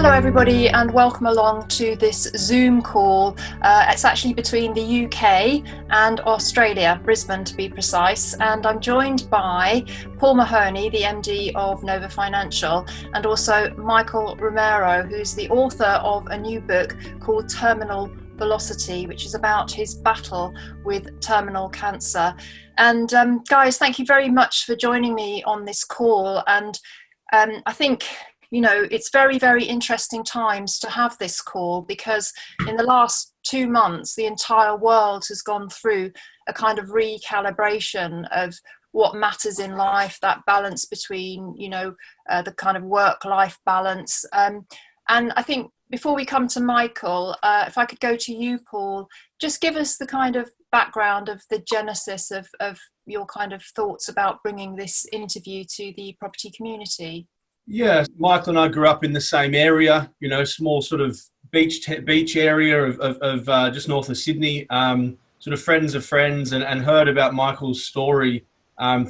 Hello everybody and welcome along to this Zoom call. It's actually between the UK and Australia, Brisbane to be precise, and I'm joined by Paul Mahoney, the MD of Nova Financial, and also Michael Romero, who's the author of a new book called Terminal Velocity, which is about his battle with terminal cancer. And guys, thank you very much for joining me on this call. And I think it's very, very interesting times to have this call, because in the last 2 months, the entire world has gone through a kind of recalibration of what matters in life, that balance between, the kind of work-life balance. And I think before we come to Michael, if I could go to you, Paul, just give us the kind of background of the genesis of your kind of thoughts about bringing this interview to the property community. Yeah, Michael and I grew up in the same area, small sort of beach area of just north of Sydney, sort of friends of friends, and heard about Michael's story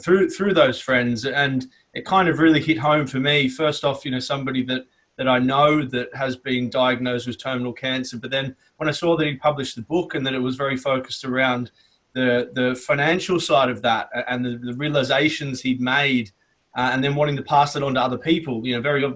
through those friends. And it kind of really hit home for me. First off, somebody that I know that has been diagnosed with terminal cancer. But then when I saw that he published the book and that it was very focused around the financial side of that and the realizations he'd made, and then wanting to pass it on to other people,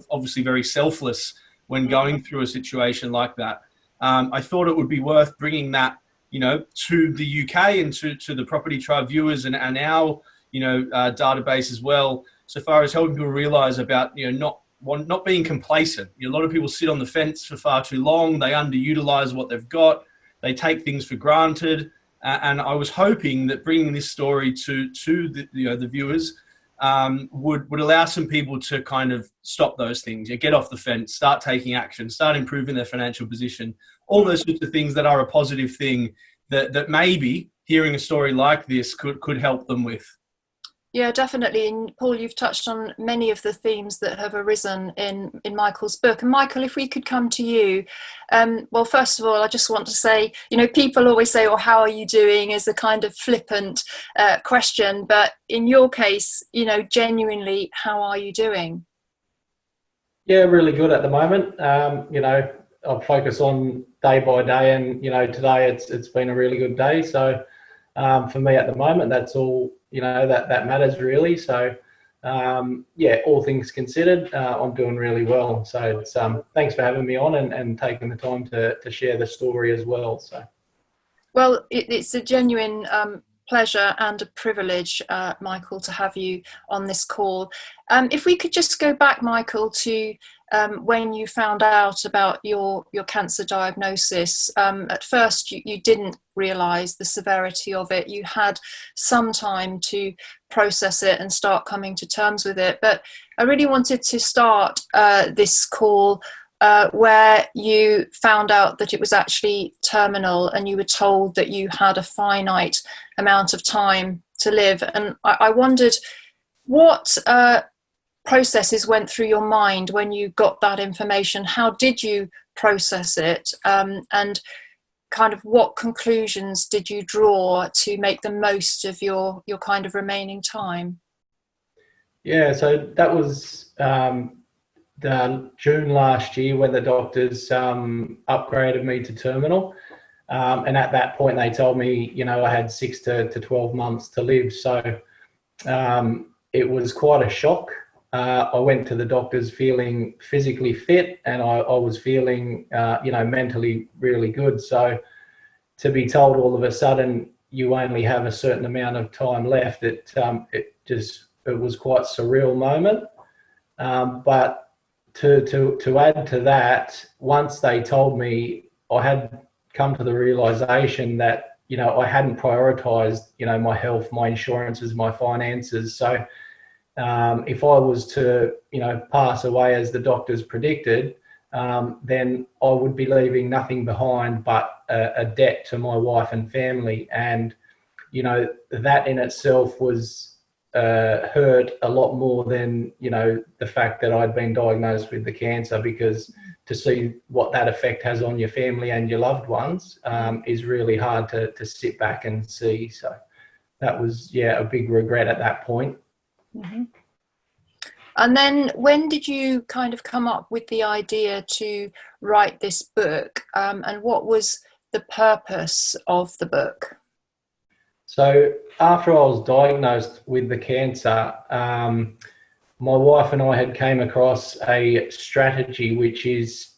obviously very selfless when going through a situation like that. I thought it would be worth bringing that, to the UK and to the Property Tribe viewers and our, database as well, so far as helping people realize about, not being complacent. A lot of people sit on the fence for far too long. They underutilize what they've got. They take things for granted. And I was hoping that bringing this story to the viewers would allow some people to kind of stop those things. Get off the fence, start taking action, start improving their financial position, all those sorts of things that are a positive thing that maybe hearing a story like this could help them with. Yeah, definitely. And Paul, you've touched on many of the themes that have arisen in Michael's book. And Michael, if we could come to you. Well, first of all, I just want to say, people always say, "Oh, how are you doing?" as a kind of flippant question. But in your case, genuinely, how are you doing? Yeah, really good at the moment. I'll focus on day by day, and today it's been a really good day. So for me at the moment, that's all that matters really. So all things considered, I'm doing really well. So it's thanks for having me on and taking the time to share the story as well. So well, it's a genuine pleasure and a privilege, Michael, to have you on this call. If we could just go back, Michael, to when you found out about your cancer diagnosis. At first, you didn't realise the severity of it. You had some time to process it and start coming to terms with it. But I really wanted to start this call where you found out that it was actually terminal and you were told that you had a finite amount of time to live. And I wondered what processes went through your mind when you got that information. How did you process it? And kind of what conclusions did you draw to make the most of your kind of remaining time? Yeah, so that was the June last year when the doctors upgraded me to terminal. And at that point, they told me, I had 6 to 12 months to live. So it was quite a shock. I went to the doctors feeling physically fit, and I was feeling, mentally really good. So to be told all of a sudden you only have a certain amount of time left, it was quite a surreal moment. But to add to that, once they told me, I had come to the realization that, I hadn't prioritized, my health, my insurances, my finances. So if I was to, pass away as the doctors predicted, then I would be leaving nothing behind but a debt to my wife and family. And, that in itself was hurt a lot more than, the fact that I'd been diagnosed with the cancer, because to see what that effect has on your family and your loved ones is really hard to sit back and see. So that was, a big regret at that point. Mm-hmm. And then when did you kind of come up with the idea to write this book? And what was the purpose of the book? So after I was diagnosed with the cancer, my wife and I had came across a strategy which is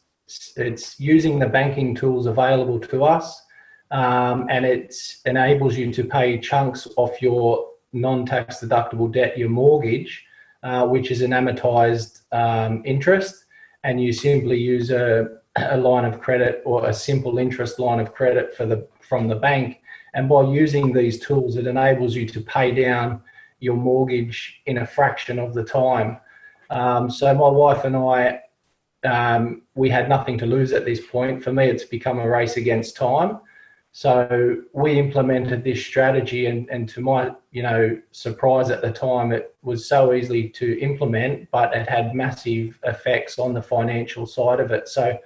it's using the banking tools available to us, and it enables you to pay chunks off your non-tax deductible debt, your mortgage, which is an amortized interest, and you simply use a line of credit or a simple interest line of credit from the bank. And by using these tools, it enables you to pay down your mortgage in a fraction of the time. So my wife and I, we had nothing to lose at this point. For me, it's become a race against time. So we implemented this strategy, and to my, surprise at the time, it was so easy to implement, but it had massive effects on the financial side of it. So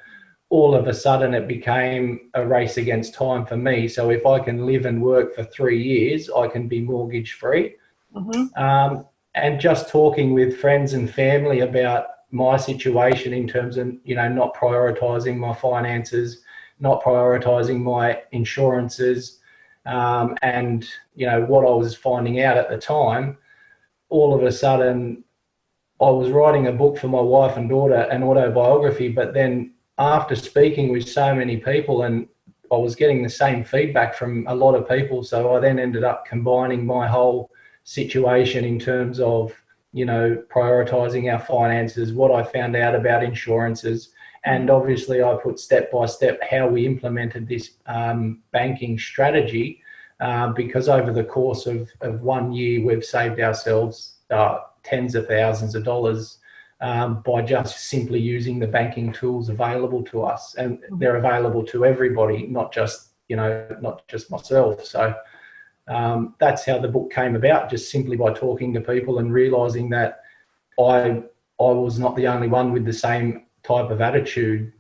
all of a sudden it became a race against time for me. So if I can live and work for 3 years, I can be mortgage free. Mm-hmm. And just talking with friends and family about my situation in terms of, not prioritizing my finances, not prioritizing my insurances, and, what I was finding out at the time, all of a sudden I was writing a book for my wife and daughter, an autobiography, but then after speaking with so many people, and I was getting the same feedback from a lot of people, so I then ended up combining my whole situation in terms of, prioritizing our finances, what I found out about insurances, and obviously I put step by step how we implemented this banking strategy, because over the course of 1 year, we've saved ourselves tens of thousands of dollars by just simply using the banking tools available to us, and they're available to everybody, not just myself. So that's how the book came about, just simply by talking to people and realizing that I was not the only one with the same type of attitude.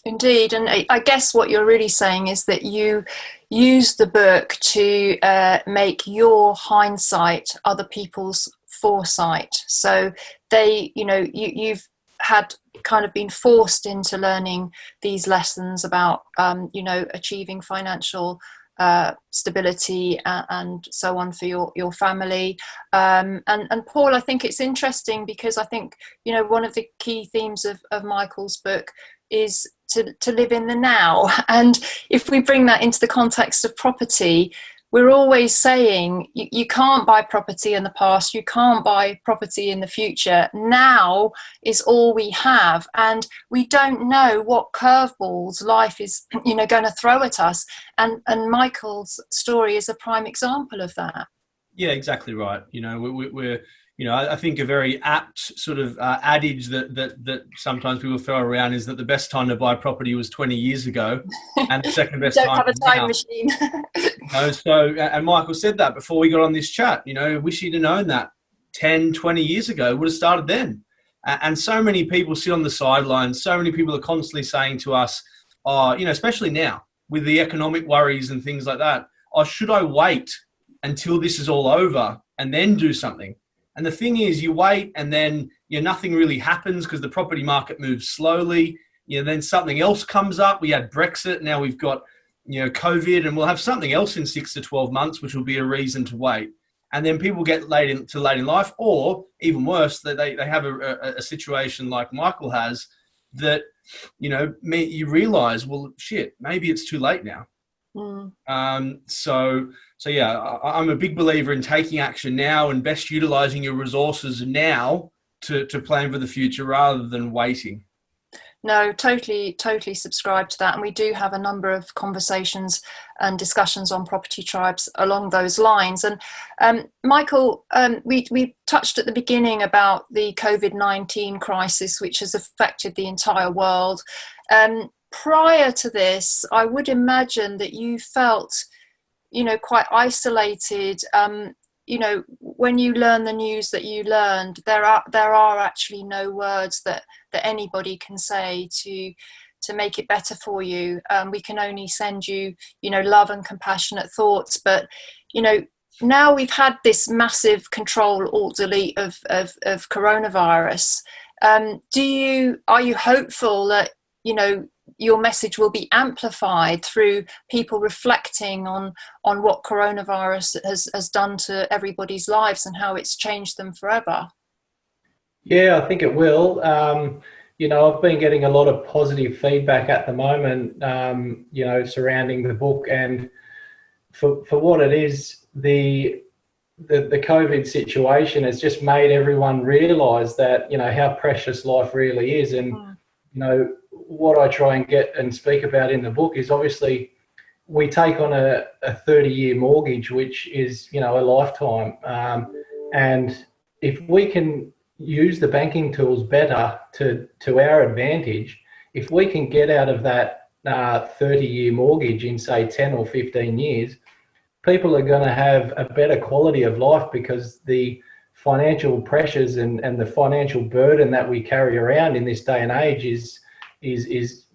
Indeed, and I guess what you're really saying is that you use the book to make your hindsight other people's foresight. So they, you've had kind of been forced into learning these lessons about, achieving financial stability and so on for your family. And Paul, I think it's interesting because I think, one of the key themes of Michael's book is to live in the now. And if we bring that into the context of property, we're always saying you can't buy property in the past, you can't buy property in the future. Now is all we have, and we don't know what curveballs life is, going to throw at us. And Michael's story is a prime example of that. Yeah, exactly right. We're I think a very apt sort of adage that sometimes people throw around is that the best time to buy property was 20 years ago, and the second best Don't time have a time now. machine. And Michael said that before we got on this chat. Wish he'd have known that 10, 20 years ago, would have started then. And so many people sit on the sidelines. So many people are constantly saying to us, especially now with the economic worries and things like that, should I wait until this is all over and then do something? And the thing is, you wait and then nothing really happens because the property market moves slowly. Then something else comes up. We had Brexit. Now we've got COVID, and we'll have something else in 6 to 12 months, which will be a reason to wait. And then people get late in life, or even worse, that they have a situation like Michael has that you realize, well, shit, maybe it's too late now. So yeah, I'm a big believer in taking action now and best utilizing your resources now to plan for the future rather than waiting. No, totally subscribe to that. And we do have a number of conversations and discussions on Property Tribes along those lines. And Michael, we touched at the beginning about the COVID-19 crisis, which has affected the entire world. Prior to this, I would imagine that you felt, quite isolated. When you learn the news that you learned, there are actually no words that anybody can say to make it better for you. We can only send you, love and compassionate thoughts. But, now we've had this massive control alt delete of coronavirus. Are you hopeful that, you know, your message will be amplified through people reflecting on what coronavirus has done to everybody's lives and how it's changed them forever? Yeah, I think it will. You know, I've been getting a lot of positive feedback at the moment, you know, surrounding the book, and for what it is, the COVID situation has just made everyone realise that, you know, how precious life really is. And, you know, what I try and get and speak about in the book is, obviously we take on a 30-year mortgage, which is, you know, a lifetime. And if we can use the banking tools better to our advantage, if we can get out of that 30-year mortgage in, say, 10 or 15 years, people are going to have a better quality of life, because the financial pressures and the financial burden that we carry around in this day and age is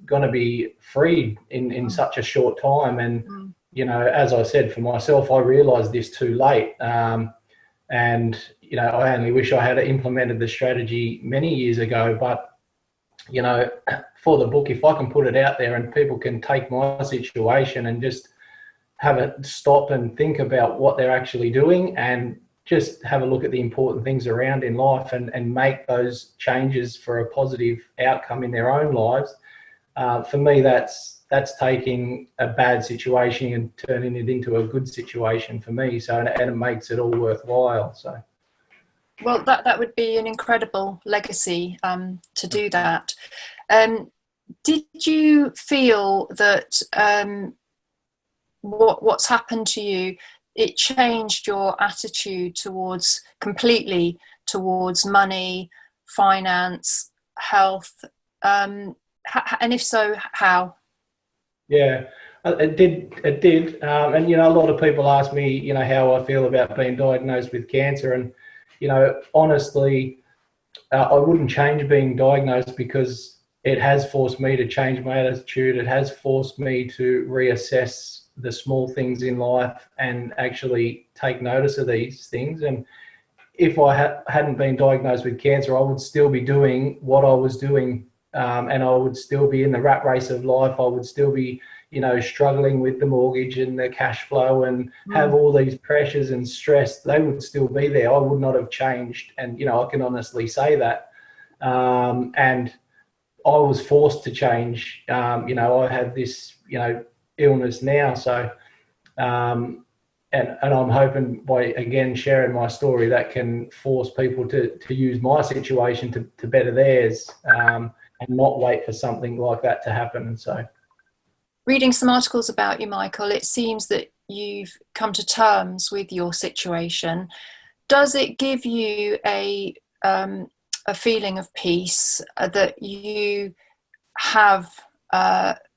going to be freed in such a short time. And, you know, as I said, for myself, I realised this too late. And, you know, I only wish I had implemented the strategy many years ago. But, you know, for the book, if I can put it out there and people can take my situation and just have a stop and think about what they're actually doing, and just have a look at the important things around in life, and make those changes for a positive outcome in their own lives. For me, that's taking a bad situation and turning it into a good situation for me. So, and it makes it all worthwhile. So, well, that would be an incredible legacy to do that. Did you feel that what's happened to you, it changed your attitude completely towards money, finance, health? And if so, how? Yeah, it did. And, you know, a lot of people ask me, you know, how I feel about being diagnosed with cancer. And, you know, honestly, I wouldn't change being diagnosed, because it has forced me to change my attitude. It has forced me to reassess the small things in life and actually take notice of these things. And if I hadn't been diagnosed with cancer, I would still be doing what I was doing, and I would still be in the rat race of life. I would still be, you know, struggling with the mortgage and the cash flow, and have all these pressures and stress. They would still be there. I would not have changed. And, you know, I can honestly say that. And I was forced to change. You know, I had this, you know, illness now. So, and I'm hoping by, again, sharing my story, that can force people to use my situation to better theirs, and not wait for something like that to happen. So, reading some articles about you, Michael, it seems that you've come to terms with your situation. Does it give you a feeling of peace that you have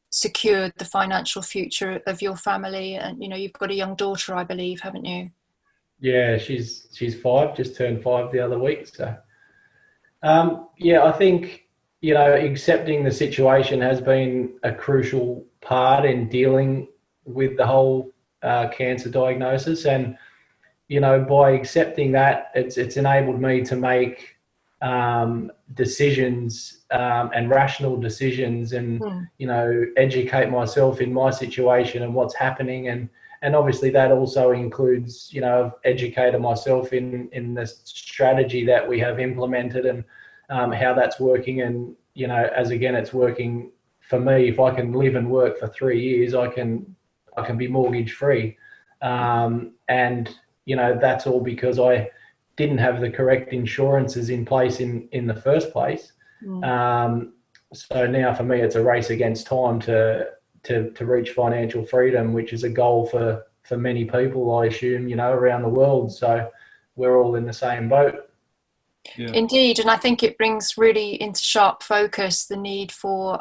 secured the financial future of your family? And, you know, you've got a young daughter, I believe, haven't you? Yeah, she's 5, just turned 5 the other week. So, yeah, I think, you know, accepting the situation has been a crucial part in dealing with the whole cancer diagnosis. And, you know, by accepting that, it's enabled me to make decisions, and rational decisions, and you know, educate myself in my situation and what's happening. And obviously that also includes, you know, I've educated myself in the strategy that we have implemented, and how that's working. And, you know, as again, it's working for me. If I can live and work for 3 years, I can be mortgage free. And, you know, that's all because I didn't have the correct insurances in place in the first place. So now for me, it's a race against time to reach financial freedom, which is a goal for many people, I assume, you know, around the world. So we're all in the same boat. Yeah. Indeed, and I think it brings really into sharp focus the need for,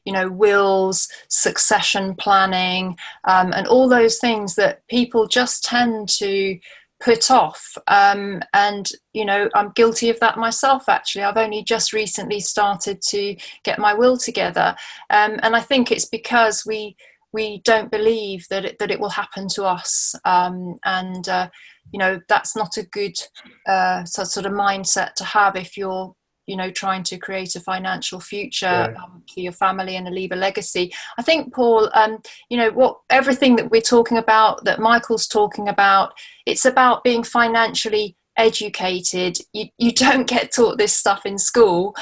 you know, wills, succession planning, and all those things that people just tend to put off. And, you know, I'm guilty of that myself, actually. I've only just recently started to get my will together. And I think it's because we we don't believe that it will happen to us. That's not a good sort of mindset to have if you're trying to create a financial future for your family and leave a legacy. I think, Paul, everything that we're talking about, that Michael's talking about, it's about being financially educated. You don't get taught this stuff in school.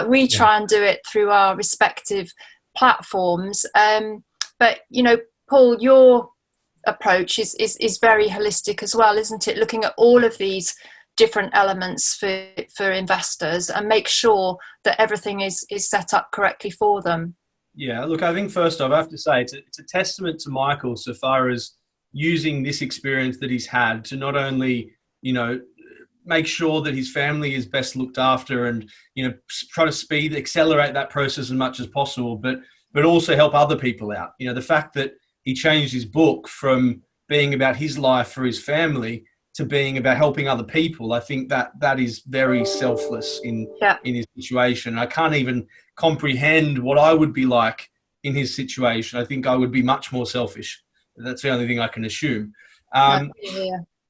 We try and do it through our respective platforms. But Paul, your approach is very holistic as well, isn't it? Looking at all of these different elements for investors and make sure that everything is set up correctly for them. Yeah, look, I think first off, I have to say it's a testament to Michael so far as using this experience that he's had to not only, make sure that his family is best looked after and, try to accelerate that process as much as possible, but also help other people out. The fact that he changed his book from being about his life for his family to being about helping other people, I think that is very selfless in his situation. I can't even comprehend what I would be like in his situation. I think I would be much more selfish. That's the only thing I can assume.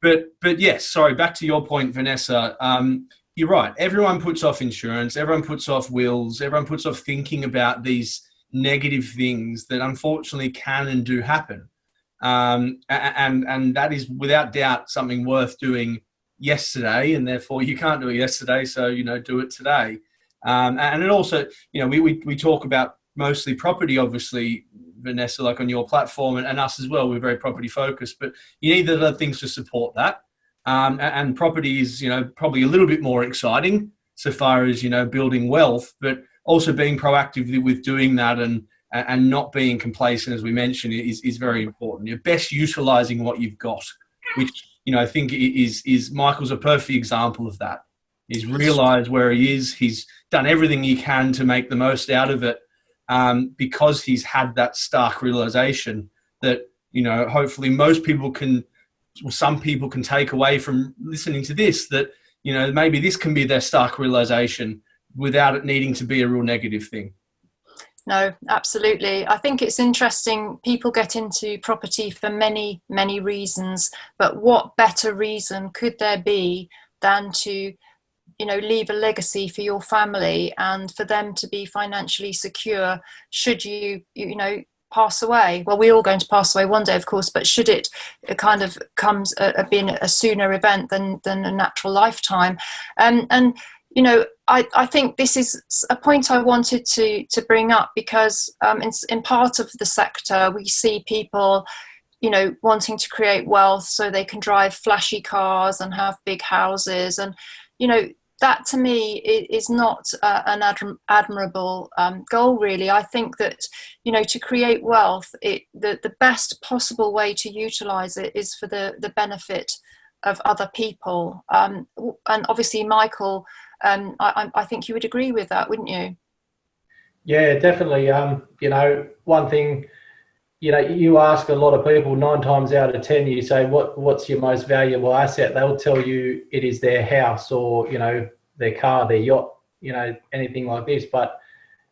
But yes, sorry, back to your point, Vanessa. You're right. Everyone puts off insurance. Everyone puts off wills. Everyone puts off thinking about these negative things that unfortunately can and do happen. And that is without doubt something worth doing yesterday, and therefore you can't do it yesterday, so do it today. And it also, we talk about mostly property, obviously, Vanessa, like on your platform, and us as well. We're very property focused, but you need other things to support that. And property is, probably a little bit more exciting so far as building wealth, but also being proactive with doing that and not being complacent, as we mentioned, is very important. You're best utilizing what you've got, which, I think is Michael's a perfect example of that. He's realized where he is. He's done everything he can to make the most out of it, because he's had that stark realization that, hopefully some people can take away from listening to this, that, maybe this can be their stark realization without it needing to be a real negative thing. No, absolutely. I think it's interesting. People get into property for many, many reasons, but what better reason could there be than to, leave a legacy for your family and for them to be financially secure should you pass away? Well, we're all going to pass away one day, of course, but should it kind of comes being a sooner event than a natural lifetime? I think this is a point I wanted to bring up because in part of the sector, we see people, wanting to create wealth so they can drive flashy cars and have big houses. And, that to me is not an admirable goal, really. I think that, to create wealth, the best possible way to utilize it is for the benefit of other people. And obviously, Michael, I think you would agree with that, wouldn't you? Yeah, definitely. One thing, you ask a lot of people, 9 times out of 10, you say, what's your most valuable asset? They'll tell you it is their house or, their car, their yacht, anything like this. But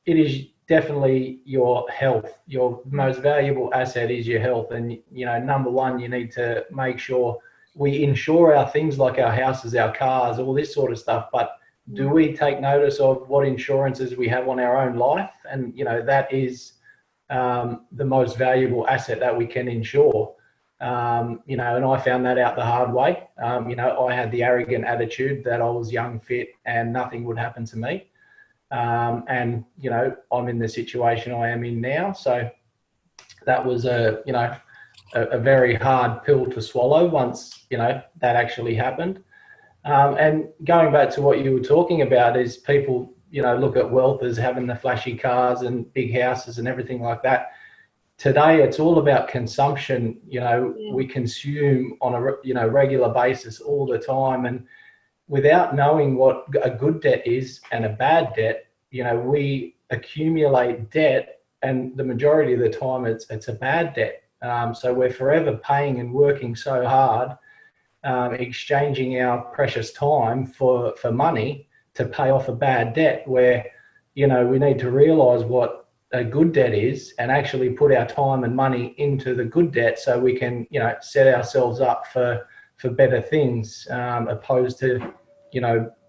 it is definitely your health. Your most valuable asset is your health. And, number one, you need to make sure we insure our things like our houses, our cars, all this sort of stuff. But do we take notice of what insurances we have on our own life? And, that is the most valuable asset that we can insure. And I found that out the hard way. I had the arrogant attitude that I was young, fit, and nothing would happen to me. And, I'm in the situation I am in now. So that was a very hard pill to swallow once, that actually happened. And going back to what you were talking about is people, look at wealth as having the flashy cars and big houses and everything like that. Today, it's all about consumption. We consume on a, regular basis all the time. And without knowing what a good debt is and a bad debt, we accumulate debt, and the majority of the time it's a bad debt. So we're forever paying and working so hard, exchanging our precious time for money to pay off a bad debt, where, we need to realize what a good debt is, and actually put our time and money into the good debt so we can, set ourselves up for better things, opposed to,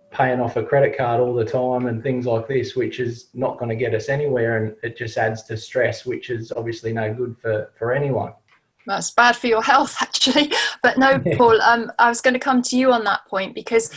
paying off a credit card all the time and things like this, which is not going to get us anywhere, and it just adds to stress, which is obviously no good for anyone. That's bad for your health, actually. But no, Paul, I was going to come to you on that point because,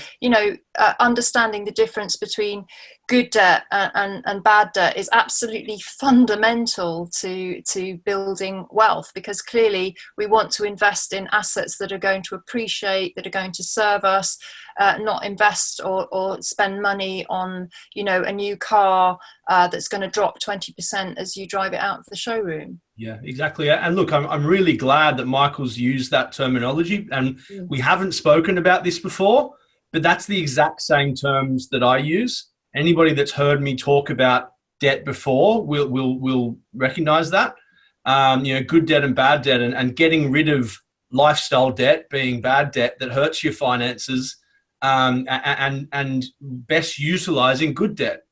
understanding the difference between good debt and bad debt is absolutely fundamental to building wealth, because clearly we want to invest in assets that are going to appreciate, that are going to serve us, not invest or spend money on, a new car that's going to drop 20% as you drive it out of the showroom. Yeah, exactly. And look, I'm really glad that Michael's used that terminology, and we haven't spoken about this before, but that's the exact same terms that I use. Anybody that's heard me talk about debt before will recognize that. Good debt and bad debt, and getting rid of lifestyle debt being bad debt that hurts your finances, and best utilizing good debt.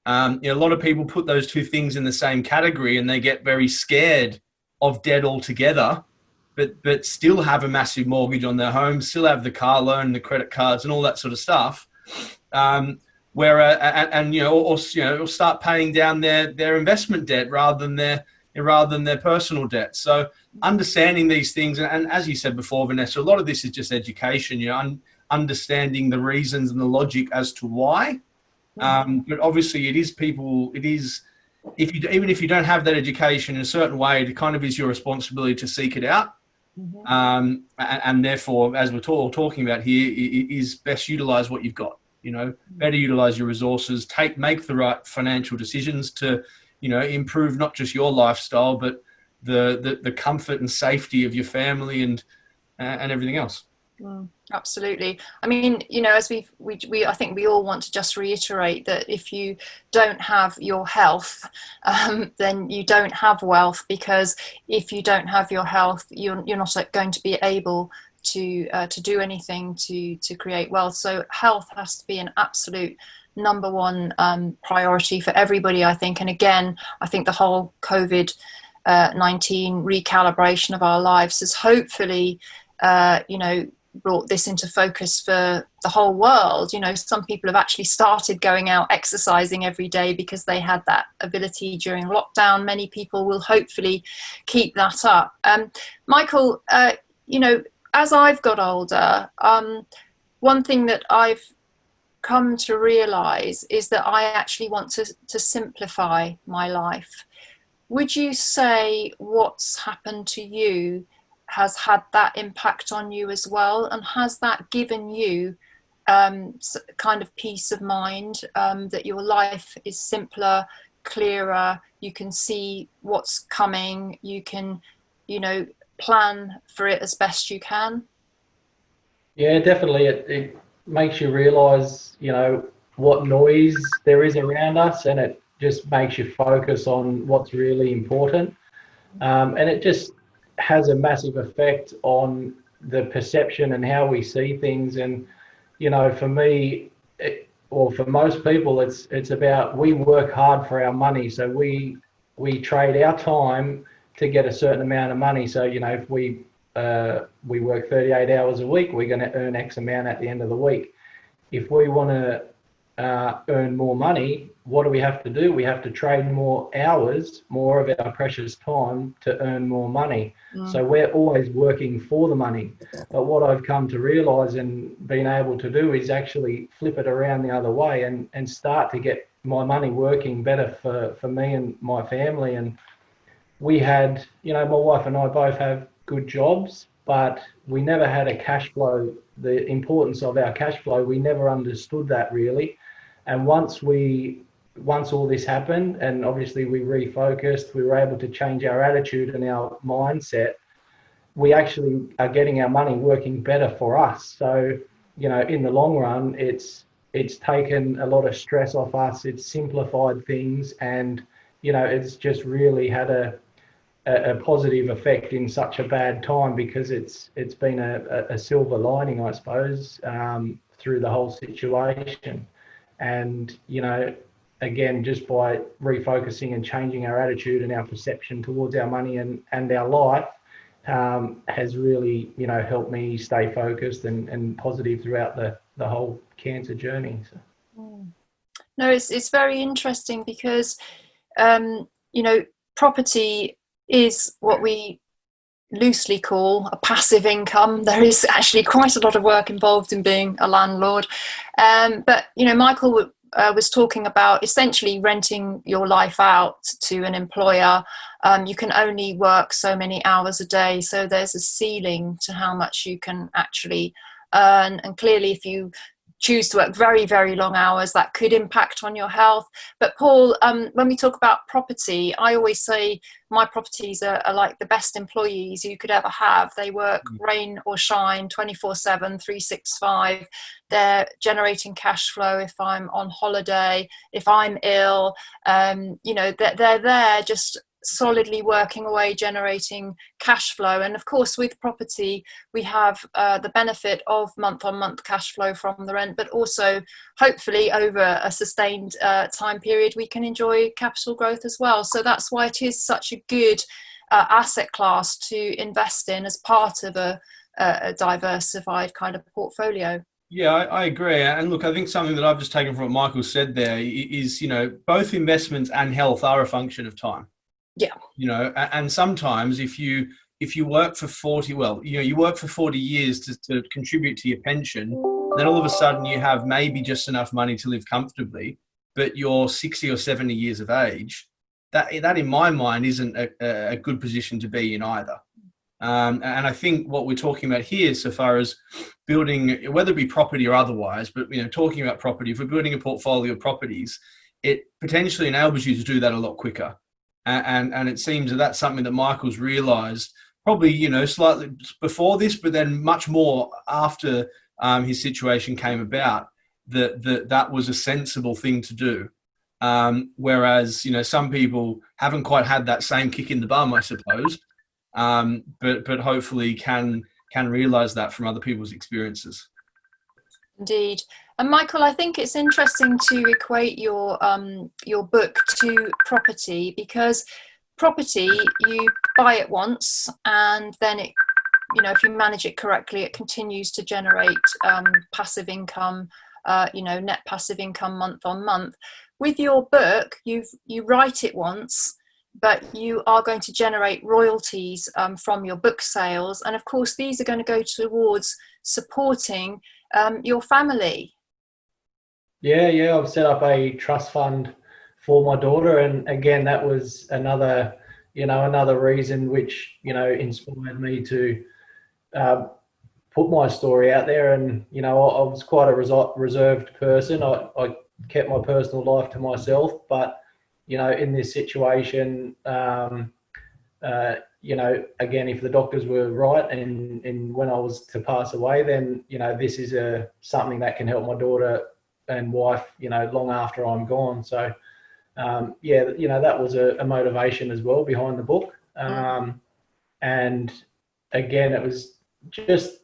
A lot of people put those two things in the same category, and they get very scared of debt altogether, but still have a massive mortgage on their home, still have the car loan, the credit cards, and all that sort of stuff. Or start paying down their investment debt rather than their personal debt. So understanding these things, and as you said before, Vanessa, a lot of this is just education. Understanding the reasons and the logic as to why. But obviously it is even if you don't have that education in a certain way, it kind of is your responsibility to seek it out. And therefore, as we're talking about here, is best utilize what you've got, better utilize your resources, make the right financial decisions to, improve not just your lifestyle, but the comfort and safety of your family and everything else. Absolutely. I mean, as I think we all want to just reiterate that if you don't have your health, then you don't have wealth, because if you don't have your health, you're not going to be able to do anything to create wealth. So health has to be an absolute number one priority for everybody, I think. And again, I think the whole COVID-19 recalibration of our lives has hopefully, brought this into focus for the whole world. Some people have actually started going out exercising every day because they had that ability during lockdown. Many people will hopefully keep that up. Michael, as I've got older, one thing that I've come to realize is that I actually want to simplify my life. Would you say what's happened to you has had that impact on you as well? And has that given you kind of peace of mind, that your life is simpler, clearer, you can see what's coming, you can, plan for it as best you can? Yeah, definitely. It makes you realise, what noise there is around us, and it just makes you focus on what's really important. And it just has a massive effect on the perception and how we see things. And for me, for most people, it's about, we work hard for our money, so we trade our time to get a certain amount of money. So if we work 38 hours a week, we're going to earn X amount at the end of the week. If we want to earn more money, what do we have to do? We have to trade more hours, more of our precious time, to earn more money. So we're always working for the money. But what I've come to realise and been able to do is actually flip it around the other way and start to get my money working better for me and my family. And we had, my wife and I both have good jobs, but we never had a cash flow, the importance of our cash flow. We never understood that really. And once all this happened, and obviously we refocused, we were able to change our attitude and our mindset, we actually are getting our money working better for us. So, in the long run, it's taken a lot of stress off us, it's simplified things, and, it's just really had a positive effect in such a bad time, because it's been a silver lining, I suppose, through the whole situation. And again, just by refocusing and changing our attitude and our perception towards our money and our life, has really, helped me stay focused and positive throughout the whole cancer journey. So. No, it's very interesting because, property is what we loosely call a passive income. There is actually quite a lot of work involved in being a landlord. But, Michael was talking about essentially renting your life out to an employer. You can only work so many hours a day, so there's a ceiling to how much you can actually earn. And clearly, if you choose to work very, very long hours, that could impact on your health. But Paul, when we talk about property, I always say my properties are like the best employees you could ever have. They work rain or shine, 24/7, 365. They're generating cash flow if I'm on holiday, if I'm ill. They're there just solidly working away, generating cash flow. And of course, with property, we have the benefit of month-on-month cash flow from the rent, but also hopefully over a sustained time period, we can enjoy capital growth as well. So that's why it is such a good asset class to invest in as part of a diversified kind of portfolio. Yeah, I agree. And look, I think something that I've just taken from what Michael said there is, both investments and health are a function of time. Yeah. And sometimes if you work for 40, you work for 40 years to contribute to your pension, then all of a sudden you have maybe just enough money to live comfortably, but you're 60 or 70 years of age. That in my mind isn't a good position to be in either. And I think what we're talking about here, so far as building, whether it be property or otherwise, but talking about property, if we're building a portfolio of properties, it potentially enables you to do that a lot quicker. And it seems that that's something that Michael's realised probably, slightly before this, but then much more after his situation came about, that was a sensible thing to do. Whereas, some people haven't quite had that same kick in the bum, I suppose, but hopefully can realise that from other people's experiences. Indeed. And Michael, I think it's interesting to equate your book to property, because property, you buy it once and then it, if you manage it correctly, it continues to generate passive income, net passive income month on month. With your book, you write it once, but you are going to generate royalties from your book sales. And of course, these are going to go towards supporting your family. Yeah, I've set up a trust fund for my daughter, and again, that was another reason which inspired me to put my story out there. And I was quite a reserved person. I kept my personal life to myself, but in this situation, again, if the doctors were right and when I was to pass away, then this is something that can help my daughter and wife, long after I'm gone. So, that was a motivation as well behind the book. And again, it was just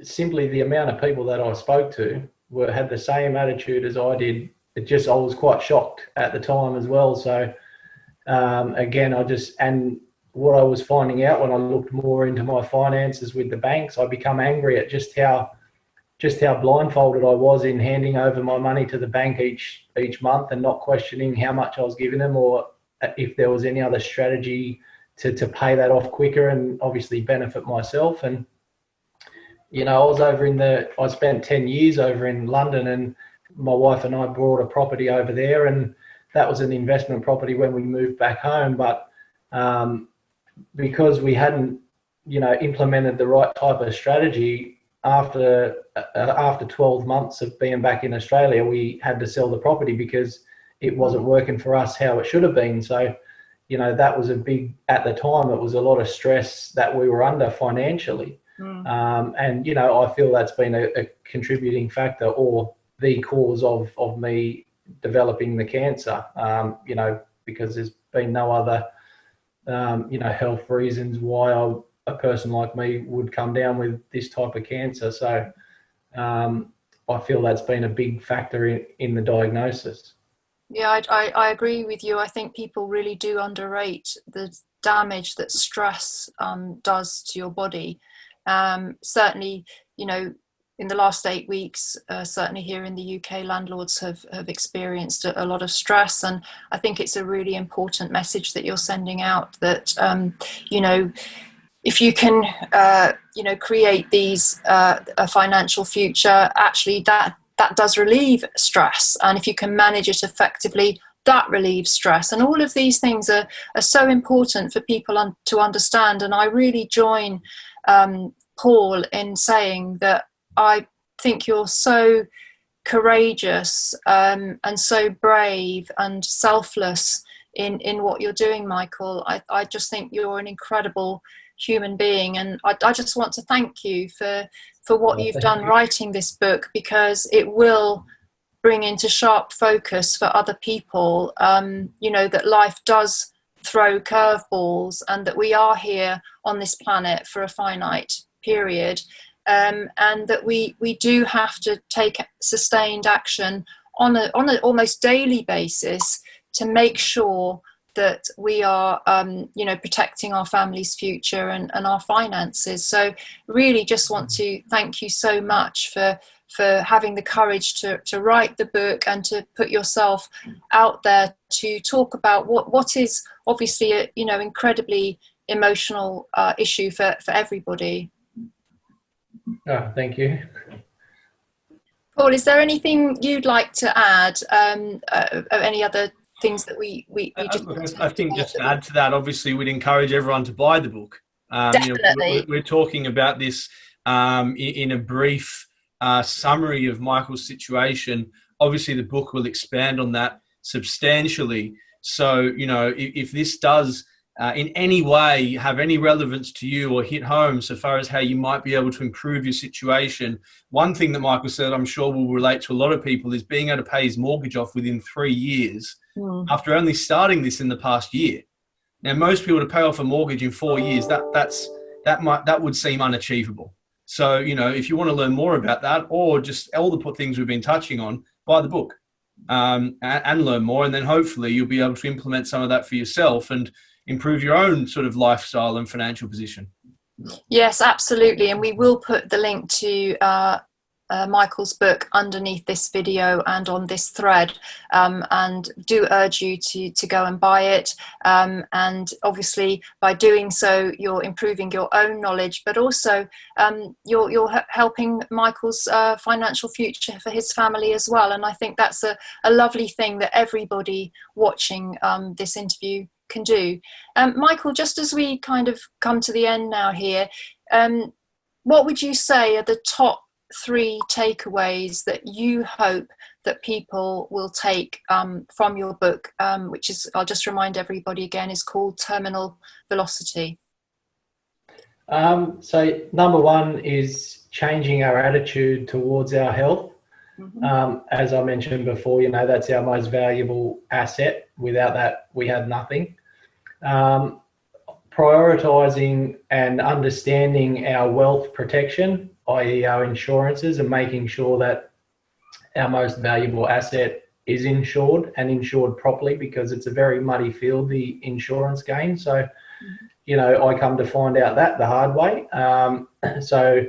simply the amount of people that I spoke to had the same attitude as I did. I was quite shocked at the time as well. So, again, and what I was finding out when I looked more into my finances with the banks, I become angry at just how blindfolded I was in handing over my money to the bank each month and not questioning how much I was giving them, or if there was any other strategy to pay that off quicker and obviously benefit myself. And I spent 10 years over in London, and my wife and I bought a property over there, and that was an investment property when we moved back home. But because we hadn't implemented the right type of strategy, after 12 months of being back in Australia, we had to sell the property because it wasn't working for us how it should have been. So, that was at the time, it was a lot of stress that we were under financially. And, I feel that's been a contributing factor, or the cause of me developing the cancer, because there's been no other, health reasons why a person like me would come down with this type of cancer. So I feel that's been a big factor in the diagnosis. Yeah, I agree with you. I think people really do underrate the damage that stress does to your body. Certainly, you know, in the last 8 weeks, certainly here in the UK, landlords have experienced a lot of stress. And I think it's a really important message that you're sending out that, you know, if you can, you know, create these a financial future, actually that does relieve stress, and if you can manage it effectively, that relieves stress. And all of these things are so important for people to understand. And I really join Paul in saying that I think you're so courageous and so brave and selfless in what you're doing, Michael. I just think you're an incredible human being, and I just want to thank you for what you've done writing this book, because it will bring into sharp focus for other people, you know, that life does throw curveballs, and that we are here on this planet for a finite period, and that we do have to take sustained action on a almost daily basis to make sure that we are, you know, protecting our family's future and our finances. So really just want to thank you so much for having the courage to write the book and to put yourself out there to talk about what is obviously a, you know, incredibly emotional issue for everybody. Oh, thank you. Paul, is there anything you'd like to add? Any other things that we I think just to add to that, obviously we'd encourage everyone to buy the book. Definitely. You know, we're talking about this in a brief summary of Michael's situation. Obviously the book will expand on that substantially. So, you know, if this does in any way have any relevance to you or hit home so far as how you might be able to improve your situation, one thing that Michael said I'm sure will relate to a lot of people is being able to pay his mortgage off within 3 years after only starting this in the past year. Now, most people to pay off a mortgage in 4 years, that would seem unachievable. So, you know, if you want to learn more about that, or just all the things we've been touching on, buy the book and learn more, and then hopefully you'll be able to implement some of that for yourself and improve your own sort of lifestyle and financial position. Yes, absolutely. And we will put the link to Michael's book underneath this video and on this thread, and do urge you to go and buy it, and obviously by doing so you're improving your own knowledge, but also you're helping Michael's financial future for his family as well. And I think that's a lovely thing that everybody watching this interview can do. Michael, just as we kind of come to the end now here, what would you say are the top 3 takeaways that you hope that people will take from your book, which is, I'll just remind everybody again, is called Terminal Velocity? So number 1 is changing our attitude towards our health. As I mentioned before, you know, that's our most valuable asset. Without that, we have nothing. Prioritizing and understanding our wealth protection, i.e. our insurances, and making sure that our most valuable asset is insured and insured properly, because it's a very muddy field, the insurance game. So, you know, I come to find out that the hard way. So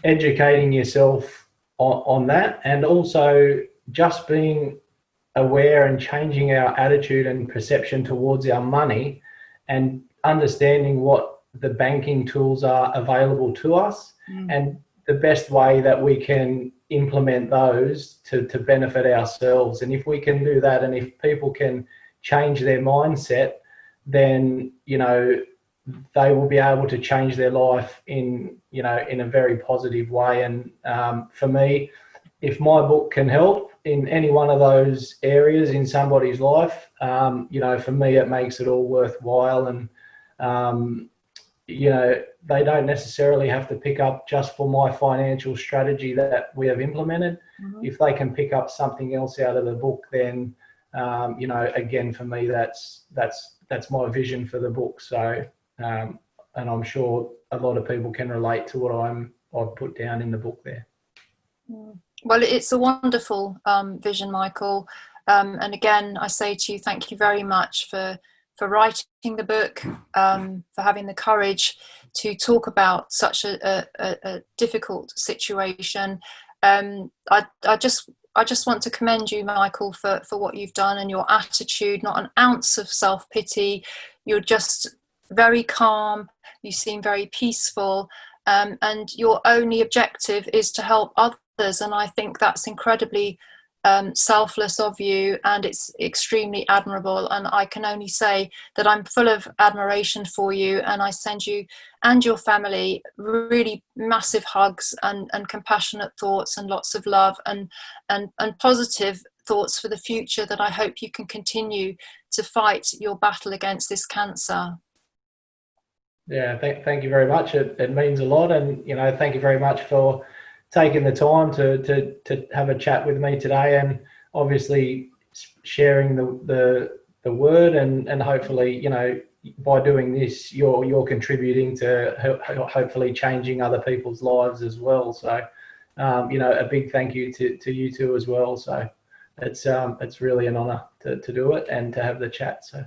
educating yourself on that, and also just being aware and changing our attitude and perception towards our money, and understanding what the banking tools are available to us, and the best way that we can implement those to benefit ourselves. And if we can do that, and if people can change their mindset, then, you know, they will be able to change their life in, you know, in a very positive way. And for me, if my book can help in any one of those areas in somebody's life, you know, for me, it makes it all worthwhile. And, you know, they don't necessarily have to pick up just for my financial strategy that we have implemented. If they can pick up something else out of the book, then, you know, again, for me, that's my vision for the book. So, and I'm sure a lot of people can relate to what I've put down in the book there. Well, it's a wonderful vision, Michael. And again, I say to you, thank you very much for writing the book, for having the courage to talk about such a difficult situation. I just want to commend you, Michael, for what you've done and your attitude, not an ounce of self-pity. You're just very calm, you seem very peaceful, and your only objective is to help others. And I think that's incredibly selfless of you, and it's extremely admirable. And I can only say that I'm full of admiration for you, and I send you and your family really massive hugs and compassionate thoughts and lots of love and positive thoughts for the future, that I hope you can continue to fight your battle against this cancer. Yeah, thank you very much. It means a lot, and thank you very much for taking the time to have a chat with me today, and obviously sharing the word, and hopefully by doing this you're contributing to hopefully changing other people's lives as well. So a big thank you to you two as well. So it's really an honor to do it and to have the chat. So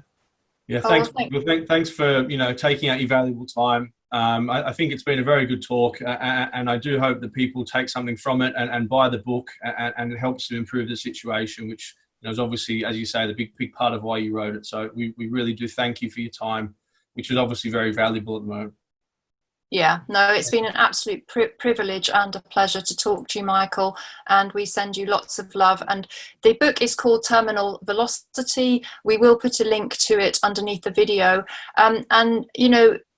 yeah, thanks. Thanks for taking out your valuable time. I think it's been a very good talk, and I do hope that people take something from it and buy the book, and it helps to improve the situation, which is obviously, as you say, the big part of why you wrote it. So we really do thank you for your time, which is obviously very valuable at the moment. Yeah, no, it's been an absolute privilege and a pleasure to talk to you, Michael, and we send you lots of love. And the book is called Terminal Velocity. We will put a link to it underneath the video. And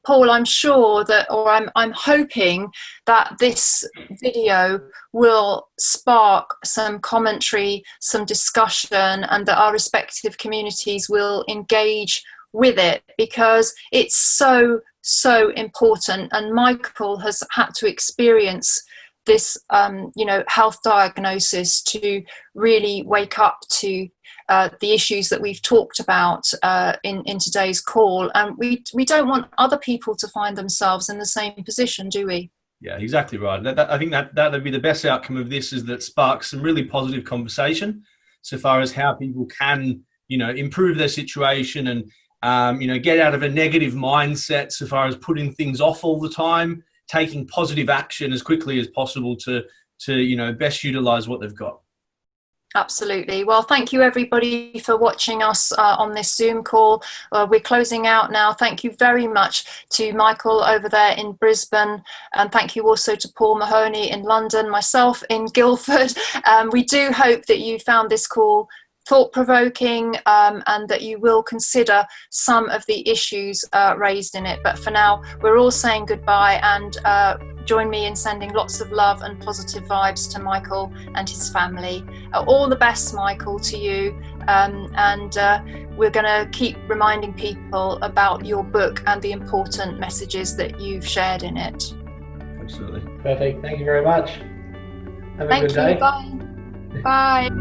Paul, I'm sure that, or I'm hoping that this video will spark some commentary, some discussion, and that our respective communities will engage with it, because it's so important. And Michael has had to experience this health diagnosis to really wake up to the issues that we've talked about in today's call, and we don't want other people to find themselves in the same position, do we? Yeah, exactly right. I think that would be the best outcome of this, is that sparks some really positive conversation so far as how people can improve their situation and get out of a negative mindset so far as putting things off all the time, taking positive action as quickly as possible to best utilize what they've got. Absolutely. Well, thank you everybody for watching us on this Zoom call. We're closing out now. Thank you very much to Michael over there in Brisbane, and thank you also to Paul Mahoney in London, myself in Guildford. We do hope that you found this call thought-provoking, and that you will consider some of the issues raised in it. But for now, we're all saying goodbye, and join me in sending lots of love and positive vibes to Michael and his family. All the best, Michael, to you, and we're going to keep reminding people about your book and the important messages that you've shared in it. Absolutely. Perfect. Thank you very much. Have a good day. Thank you. Bye. Bye.